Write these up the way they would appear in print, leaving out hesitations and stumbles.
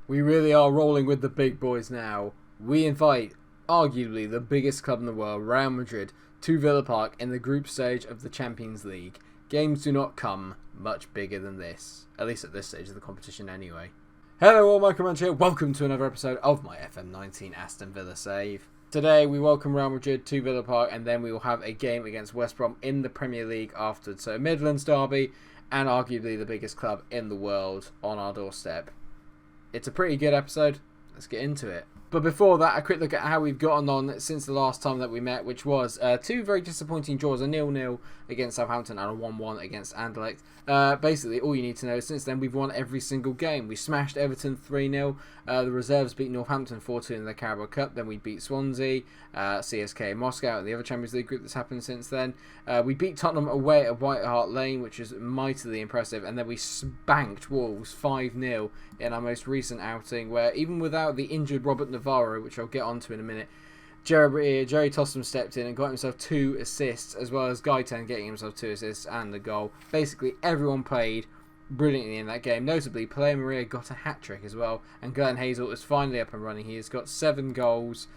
We really are rolling with the big boys now. We invite, arguably, the biggest club in the world, Real Madrid, to Villa Park in the group stage of the Champions League. Games do not come much bigger than this, at least at this stage of the competition anyway. Hello all, MikeRo here. Welcome to another episode of my FM19 Aston Villa save. Today we welcome Real Madrid to Villa Park, and then we will have a game against West Brom in the Premier League afterwards. So Midlands derby, and arguably the biggest club in the world on our doorstep. It's a pretty good episode. Let's get into it. But before that, a quick look at how we've gotten on since the last time that we met, which was two very disappointing draws, a 0-0 against Southampton and a 1-1 against Anderlecht. Basically, all you need to know is since then we've won every single game. We smashed Everton 3-0. The reserves beat Northampton 4-2 in the Carabao Cup. Then we beat Swansea, CSK Moscow, and the other Champions League group that's happened since then. We beat Tottenham away at White Hart Lane, which is mightily impressive. And then we spanked Wolves 5-0 in our most recent outing, where even without the injured Robert Navarro, which I'll get onto in a minute, Jerry Tossum stepped in and got himself 2 assists, as well as Gaitan getting himself 2 assists and the goal. Basically, everyone played brilliantly in that game. Notably, Pelé Maria got a hat-trick as well, and Glenn Hazel is finally up and running. He has got 7 goals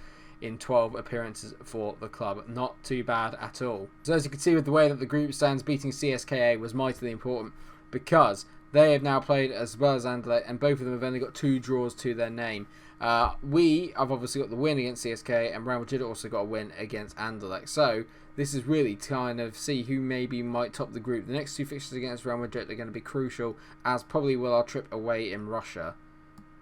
in 12 appearances for the club. Not too bad at all. So as you can see with the way that the group stands, beating CSKA was mightily important because they have now played as well as Anderlecht, and both of them have only got 2 draws to their name. We have obviously got the win against CSK, and Real Madrid also got a win against Anderlecht. So this is really to kind of see who maybe might top the group. The next 2 fixtures against Real Madrid are going to be crucial, as probably will our trip away in Russia.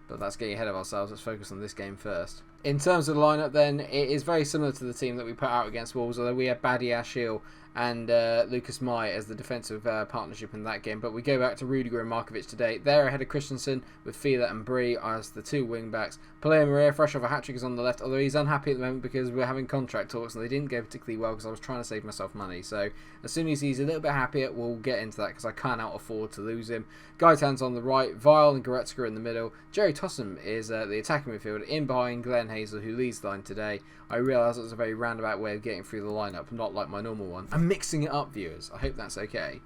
But that's getting ahead of ourselves. Let's focus on this game first. In terms of the lineup then, it is very similar to the team that we put out against Wolves, although we had Badi Ashil and Lucas Mai as the defensive partnership in that game. But we go back to Rudiger and Markovic today. They're ahead of Christensen with Fila and Brie as the 2 wing-backs. Pelé Maria, fresh off a hat-trick, is on the left, although he's unhappy at the moment because we're having contract talks and they didn't go particularly well because I was trying to save myself money. So as soon as he's a little bit happier, we'll get into that because I cannot afford to lose him. Gaitan's on the right, Vile and Goretzka in the middle. Jerry Tossum is the attacking midfielder in behind Glenn Hazel, who leads the line today. I realise it was a very roundabout way of getting through the lineup, not like my normal one. I'm mixing it up, viewers. I hope that's okay.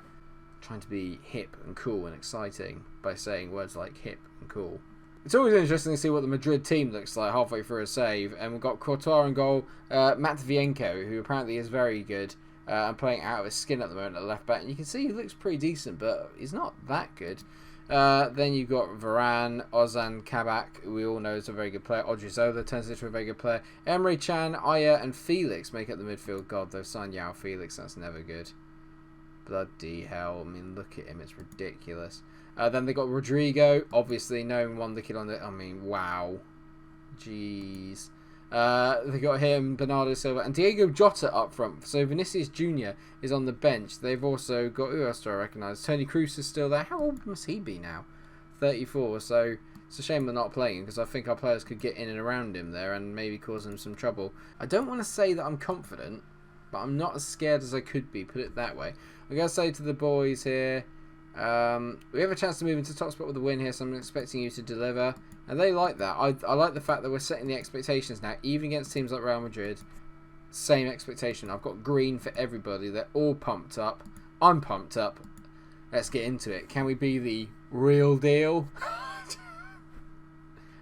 Trying to be hip and cool and exciting by saying words like hip and cool. It's always interesting to see what the Madrid team looks like halfway through a save, and we've got Courtois in goal, Matvienko, who apparently is very good and playing out of his skin at the moment at left back, and you can see he looks pretty decent, but he's not that good. Then you've got Varane, Ozan Kabak, who we all know is a very good player. Odriozola turns into a very good player. Emre Can, Aya, and Felix make up the midfield. God, they've signed Yao Felix. That's never good. Bloody hell. I mean, look at him. It's ridiculous. Then they got Rodrigo. Obviously, no one the kid on the... I mean, wow. Jeez. They got him, Bernardo Silva, and Diego Jota up front. So Vinicius Jr. is on the bench. They've also got, who else do I recognise? Toni Kroos is still there. How old must he be now? 34. So it's a shame they're not playing because I think our players could get in and around him there and maybe cause him some trouble. I don't want to say that I'm confident, but I'm not as scared as I could be, put it that way. I'm going to say to the boys here, we have a chance to move into top spot with a win here, so I'm expecting you to deliver. And they like that. I like the fact that we're setting the expectations now, even against teams like Real Madrid. Same expectation. I've got green for everybody. They're all pumped up. I'm pumped up. Let's get into it. Can we be the real deal? If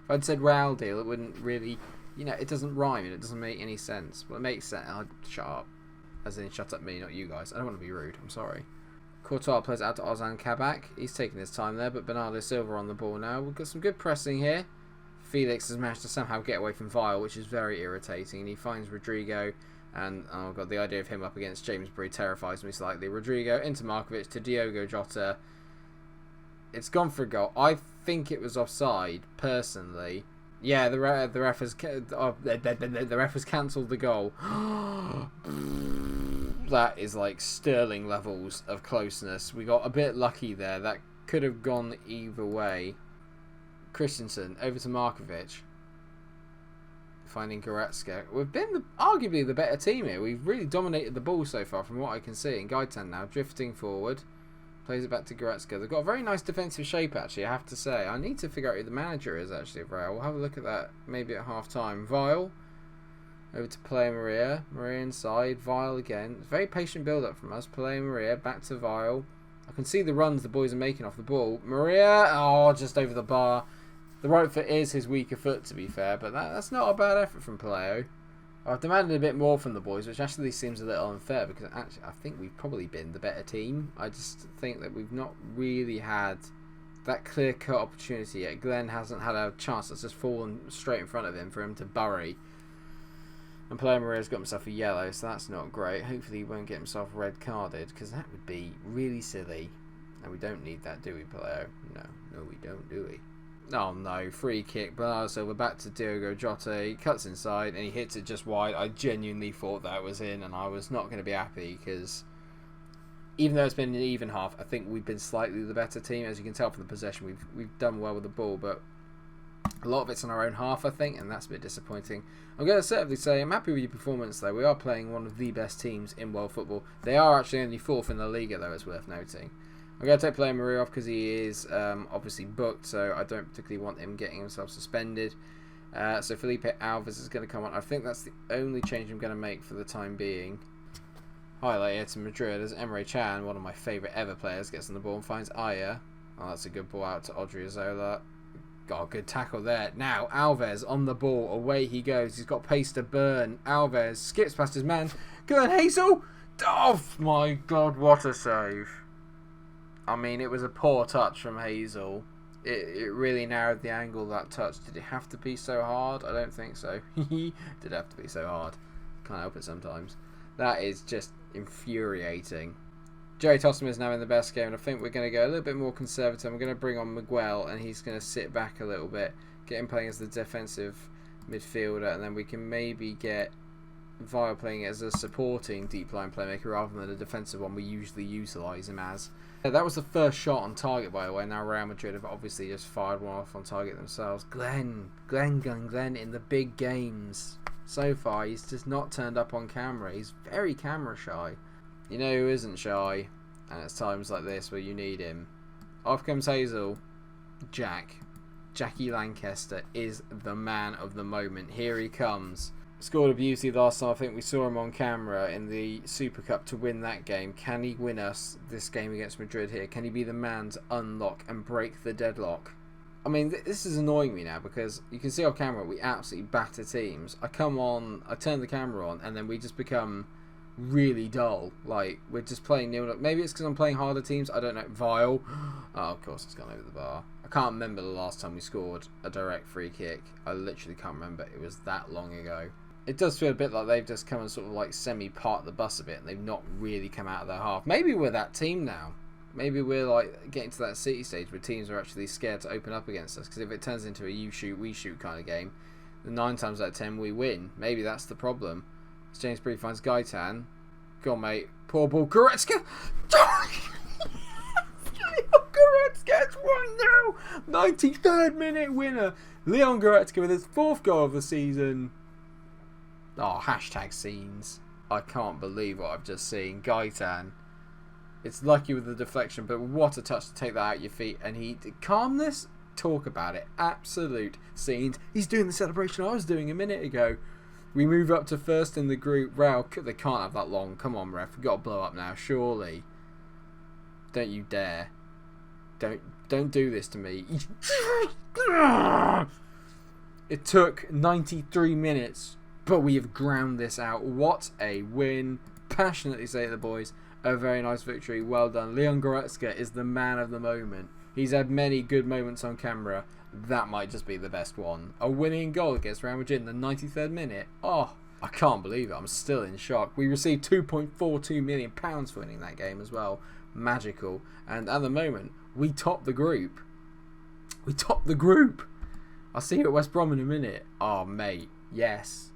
I'd said Real deal, it wouldn't really... You know, it doesn't rhyme and it doesn't make any sense. Well, it makes sense. Shut up. As in, shut up me, not you guys. I don't want to be rude. I'm sorry. Courtois plays out to Ozan Kabak. He's taking his time there, but Bernardo Silva on the ball now. We've got some good pressing here. Felix has managed to somehow get away from Vile, which is very irritating. And he finds Rodrigo, and oh god, the idea of him up against James Brie terrifies me slightly. Rodrigo into Markovic to Diogo Jota. It's gone for a goal. I think it was offside, personally. Yeah, the ref has cancelled the goal. That is like sterling levels of closeness. We got a bit lucky there. That could have gone either way. Christensen over to Markovic. Finding Goretzka. We've been arguably the better team here. We've really dominated the ball so far from what I can see. And Gaitan now drifting forward. Plays it back to Goretzka. They've got a very nice defensive shape, actually, I have to say. I need to figure out who the manager is, actually, of Real. We'll have a look at that maybe at half-time. Vile. Over to Pelé Maria. Maria inside. Vile again. Very patient build-up from us. Pelé Maria. Back to Vile. I can see the runs the boys are making off the ball. Maria. Oh, just over the bar. The right foot is his weaker foot, to be fair, but that's not a bad effort from Paleo. I've demanded a bit more from the boys, which actually seems a little unfair because actually I think we've probably been the better team. I just think that we've not really had that clear-cut opportunity yet. Glenn hasn't had a chance that's just fallen straight in front of him for him to bury. And Paleo Maria's got himself a yellow, so that's not great. Hopefully he won't get himself red-carded because that would be really silly. And we don't need that, do we, Paleo? No, we don't, do we? Oh no, free kick, Bernardo Silva back to Diogo Jota, he cuts inside and he hits it just wide. I genuinely thought that was in and I was not going to be happy because even though it's been an even half, I think we've been slightly the better team. As you can tell from the possession, we've done well with the ball, but a lot of it's on our own half, I think, and that's a bit disappointing. I'm going to certainly say I'm happy with your performance though. We are playing one of the best teams in world football. They are actually only 4th in the Liga though, it's worth noting. I'm going to take Paleo Maria off because he is obviously booked, so I don't particularly want him getting himself suspended. So Felipe Alves is going to come on. I think that's the only change I'm going to make for the time being. Highlight here to Madrid as Emre Can, one of my favourite ever players, gets on the ball and finds Aya. Oh, that's a good ball out to Odriozola. Got a good tackle there. Now Alves on the ball. Away he goes. He's got pace to burn. Alves skips past his man. Go on, Hazel. Oh my God, what a save. I mean, it was a poor touch from Hazel. It really narrowed the angle of that touch. Did it have to be so hard? I don't think so. Did it have to be so hard? Can't help it sometimes. That is just infuriating. Jerry Tossum is now in the best game, and I think we're going to go a little bit more conservative. I'm going to bring on Miguel, and he's going to sit back a little bit, get him playing as the defensive midfielder, and then we can maybe get Vile playing as a supporting deep line playmaker rather than a defensive one we usually utilise him as. That was the first shot on target, by the way. Now Real Madrid have obviously just fired one off on target themselves. Glenn in the big games. So far, he's just not turned up on camera. He's very camera shy. You know who isn't shy? And it's times like this where you need him. Off comes Hazel. Jackie Lancaster is the man of the moment. Here he comes. Scored a beauty last time. I think we saw him on camera in the Super Cup to win that game. Can he win us this game against Madrid here? Can he be the man to unlock and break the deadlock? I mean, this is annoying me now because you can see on camera we absolutely batter teams. I come on, I turn the camera on, and then we just become really dull. Like, we're just playing nil. Maybe it's because I'm playing harder teams. I don't know. Vile. Oh, of course it's gone over the bar. I can't remember the last time we scored a direct free kick. I literally can't remember. It was that long ago. It does feel a bit like they've just come and sort of like semi-part the bus a bit and they've not really come out of their half. Maybe we're that team now. Maybe we're like getting to that City stage where teams are actually scared to open up against us, because if it turns into a you shoot, we shoot kind of game, then 9 times out of 10 we win. Maybe that's the problem. As James Bree finds Gaitan. Go on, mate. Poor ball. Goretzka! Goretzka, it's 1-0! 93rd minute winner. Leon Goretzka with his 4th goal of the season. Oh, hashtag scenes. I can't believe what I've just seen. Gaitan. It's lucky with the deflection, but what a touch to take that out your feet. And he... Calmness? Talk about it. Absolute scenes. He's doing the celebration I was doing a minute ago. We move up to first in the group. Real, they can't have that long. Come on, ref. We've got to blow up now, surely. Don't you dare. Don't do this to me. It took 93 minutes, but we have ground this out. What a win. Passionately say to the boys, a very nice victory. Well done. Leon Goretzka is the man of the moment. He's had many good moments on camera. That might just be the best one. A winning goal against Real Madrid in the 93rd minute. Oh, I can't believe it. I'm still in shock. We received £2.42 million for winning that game as well. Magical. And at the moment, we top the group. We top the group. I'll see you at West Brom in a minute. Oh, mate. Yes.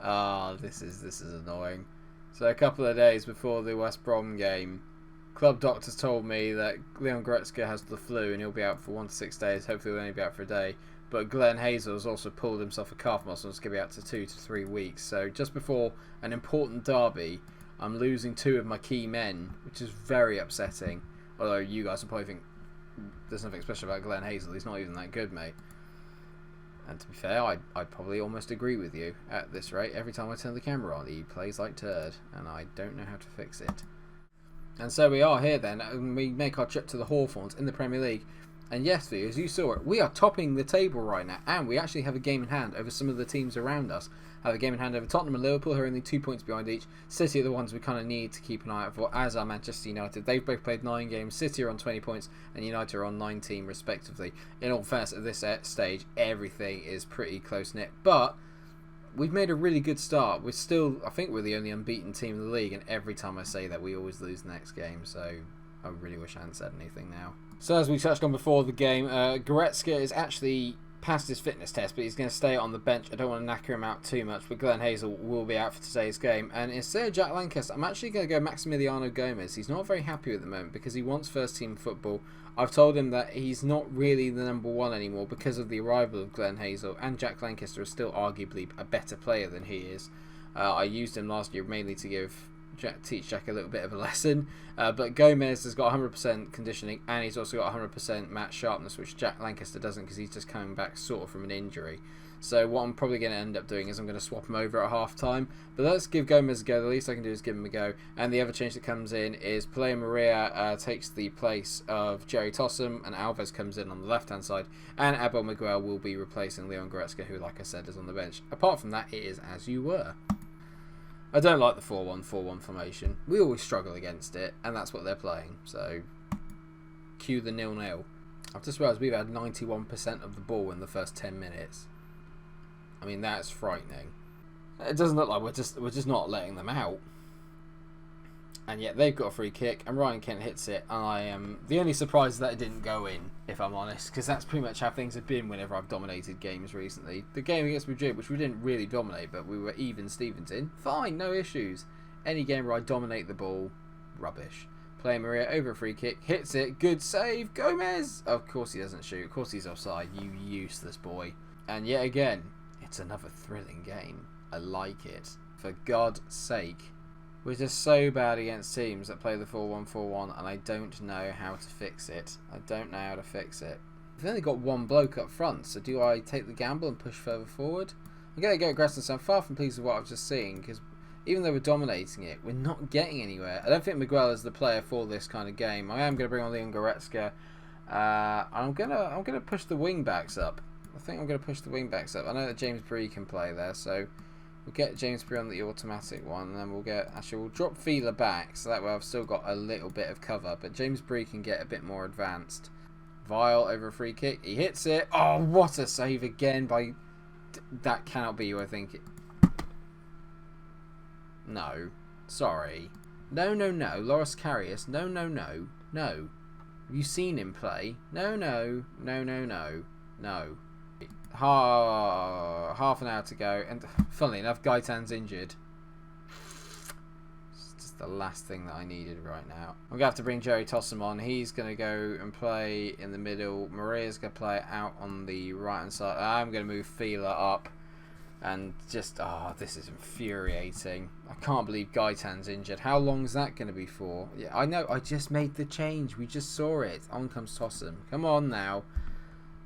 Oh, this is annoying. So a couple of days before the West Brom game, club doctors told me that Leon Goretzka has the flu and he'll be out for 1 to 6 days. Hopefully he'll only be out for a day. But Glenn Hazel has also pulled himself a calf muscle and is going to be out to 2 to 3 weeks. So just before an important derby, I'm losing 2 of my key men, which is very upsetting. Although you guys will probably think there's nothing special about Glenn Hazel. He's not even that good, mate. And to be fair, I'd probably almost agree with you at this rate. Every time I turn the camera on, he plays like turd, and I don't know how to fix it. And so we are here then, and we make our trip to the Hawthorns in the Premier League. And yes, as you saw it, we are topping the table right now, and we actually have a game in hand over some of the teams around us. Have a game in hand over Tottenham and Liverpool, who are only 2 points behind each. City are the ones we kind of need to keep an eye out for, as are Manchester United. They've both played 9 games. City are on 20 points, and United are on 19 respectively. In all fairness, at this stage, everything is pretty close-knit. But we've made a really good start. We're still, I think we're the only unbeaten team in the league, and every time I say that, we always lose the next game. So I really wish I hadn't said anything now. So as we touched on before the game, Goretzka is actually passed his fitness test, but he's going to stay on the bench. I don't want to knacker him out too much, but Glenn Hazel will be out for today's game. And instead of Jack Lancaster, I'm actually going to go Maximiliano Gomez. He's not very happy at the moment because he wants first team football. I've told him that he's not really the number one anymore because of the arrival of Glenn Hazel, and Jack Lancaster is still arguably a better player than he is. I used him last year mainly to teach Jack a little bit of a lesson, but Gomez has got 100% conditioning, and he's also got 100% match sharpness, which Jack Lancaster doesn't because he's just coming back sort of from an injury. So what I'm probably going to end up doing is I'm going to swap him over at half time, but let's give Gomez a go. The least I can do is give him a go. And the other change that comes in is Pelé Maria takes the place of Jerry Tossum, and Alves comes in on the left hand side, and Abel Miguel will be replacing Leon Goretzka, who, like I said, is on the bench. Apart from that, it is as you were. I don't like the 4-1-4-1 formation. We always struggle against it, and that's what they're playing. So, cue the 0-0. I've just realised we've had 91% of the ball in the first 10 minutes. I mean, that's frightening. It doesn't look like we're just not letting them out. And yet they've got a free kick, and Ryan Kent hits it, and I am the only surprise is that it didn't go in, if I'm honest, because that's pretty much how things have been whenever I've dominated games recently. The game against Madrid, which we didn't really dominate, but we were even Stevens in, fine, no issues. Any game where I dominate the ball, rubbish. Pelé Maria over a free kick, hits it, good save, Gomez! Of course he doesn't shoot, of course he's offside, you useless boy. And yet again, it's another thrilling game. I like it. For God's sake. We're just so bad against teams that play the 4-1-4-1, and I don't know how to fix it. We've only got one bloke up front, so do I take the gamble and push further forward? I'm going to go aggressive, so I'm far from pleased with what I've just seen, because even though we're dominating it, we're not getting anywhere. I don't think Miguel is the player for this kind of game. I am going to bring on Leon Goretzka. I'm gonna push the wing backs up. I think I'm going to push the wing backs up. I know that James Bree can play there, so we'll get James Bree on the automatic one, and then we'll drop Fila back, so that way I've still got a little bit of cover, but James Bree can get a bit more advanced. Vile over a free kick, he hits it. Oh, what a save again by... That cannot be you, I think. No. Sorry. No. Loris Karius. No. Have you seen him play? No. Half an hour to go, and funnily enough, Gaitan's injured. It's just the last thing that I needed right now. I'm going to have to bring Jerry Tossum on. He's going to go and play in the middle. Maria's going to play out on the right hand side. I'm going to move Fila up. And just, this is infuriating. I can't believe Gaitan's injured. How long is that going to be for? Yeah, I know, I just made the change. We just saw it. On comes Tossum. Come on now.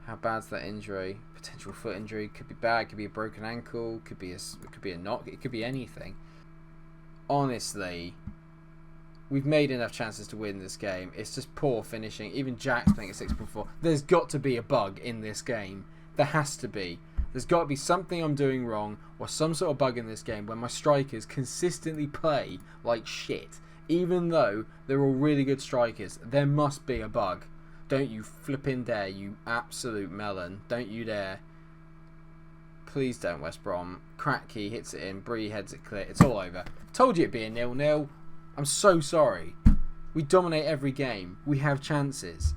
How bad's that injury? Potential foot injury. Could be bad. Could be a broken ankle. Could be a knock. It could be anything. Honestly, we've made enough chances to win this game. It's just poor finishing. Even Jack's playing at 6.4. There's got to be a bug in this game. There has to be. There's got to be something I'm doing wrong, or some sort of bug in this game where my strikers consistently play like shit. Even though they're all really good strikers, there must be a bug. Don't you flipping dare, you absolute melon. Don't you dare. Please don't, West Brom. Kratky hits it in, Bree heads it clear. It's all over. Told you it'd be a 0-0. I'm so sorry. We dominate every game. We have chances.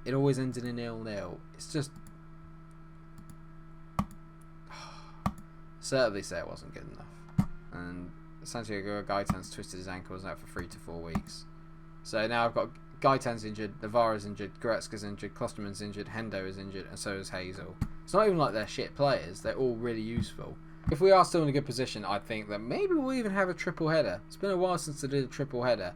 It always ends in a 0-0. It's just... Certainly say it wasn't good enough. And Santiago Gaitan's twisted his ankle, was out for 3 to 4 weeks. So now I've got Gaitan's injured, Navarro's injured, Goretzka's injured, Klosterman's injured, Hendo is injured, and so is Hazel. It's not even like they're shit players, they're all really useful. If we are still in a good position, I think that maybe we'll even have a triple header. It's been a while since I did a triple header.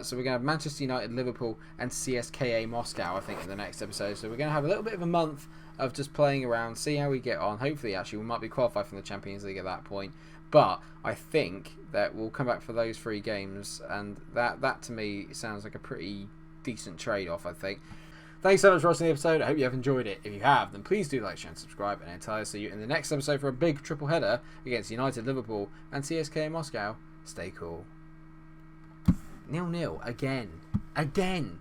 So we're going to have Manchester United, Liverpool, and CSKA Moscow, I think, in the next episode. So we're going to have a little bit of a month of just playing around, see how we get on. Hopefully, actually, we might be qualified from the Champions League at that point. But I think that we'll come back for those 3 games, and that to me sounds like a pretty decent trade-off, I think. Thanks so much for watching the episode. I hope you have enjoyed it. If you have, then please do like, share, and subscribe. And until I see you in the next episode for a big triple header against United, Liverpool, and CSK in Moscow, stay cool. 0-0 again. Again.